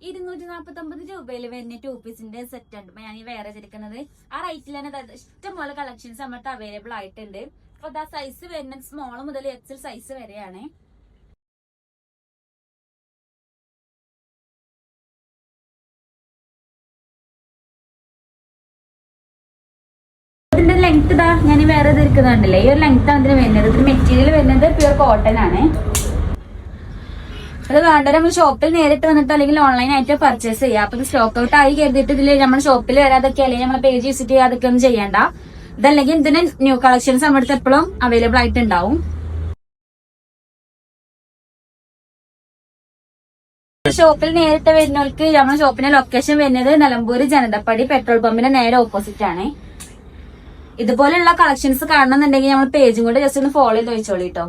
249 രൂപയിൽ വരുന്ന 2 പീസിന്റെ സെറ്റ് ഉണ്ട് ഞാൻ വേറെ എടുക്കുന്നത്. ആ റേറ്റിൽ തന്നെ ഇഷ്ടംപോലെ കളക്ഷൻസ് നമ്മൾക്ക് അവൈലബിൾ ആയിട്ടുണ്ട്. അപ്പൊ അതാ സൈസ് വരുന്നത് സ്മോൾ മുതൽ എക്സൽ സൈസ് വരെയാണ്. ഇതിന്റെ ലെങ്ത് ഇതാ ഞാൻ വേറെ എടുക്കുന്നുണ്ടല്ലേ, ഈ ഒരു ലെങ്ത് ആണ് ഇതിന് വരുന്നത്. ഇതിന് മെറ്റീരിയൽ വരുന്നത് പ്യൂർ കോട്ടൺ ആണ്. അത് വേണ്ട നമ്മൾ ഷോപ്പിൽ നേരിട്ട് വന്നിട്ട് അല്ലെങ്കിൽ ഓൺലൈൻ ആയിട്ട് പർച്ചേസ് ചെയ്യാം. അപ്പൊ ഇത് സ്റ്റോക്ക് ഔട്ട് ആയി കരുതിയിട്ട് ഇതില് നമ്മുടെ ഷോപ്പിൽ വരാതൊക്കെ അല്ലെങ്കിൽ നമ്മളെ പേജ് വിസിറ്റ് ചെയ്യാതൊക്കെ ഒന്നും ചെയ്യണ്ട. ഇതല്ലെങ്കിൽ ഇതിന് ന്യൂ കളക്ഷൻസ് നമ്മുടെ അടുത്ത് എപ്പോഴും അവൈലബിൾ ആയിട്ടുണ്ടാവും. ഷോപ്പിൽ നേരിട്ട് വരുന്നവർക്ക് നമ്മുടെ ഷോപ്പിന്റെ ലൊക്കേഷൻ വരുന്നത് നിലമ്പൂര് ജനതപ്പടി പെട്രോൾ പമ്പിന്റെ നേരെ ഓപ്പോസിറ്റ് ആണ്. ഇതുപോലെയുള്ള കളക്ഷൻസ് കാണണമെന്നുണ്ടെങ്കിൽ നമ്മൾ പേജും കൂടെ ജസ്റ്റ് ഒന്ന് ഫോളോ ചെയ്ത് വെച്ചോളൂ കേട്ടോ.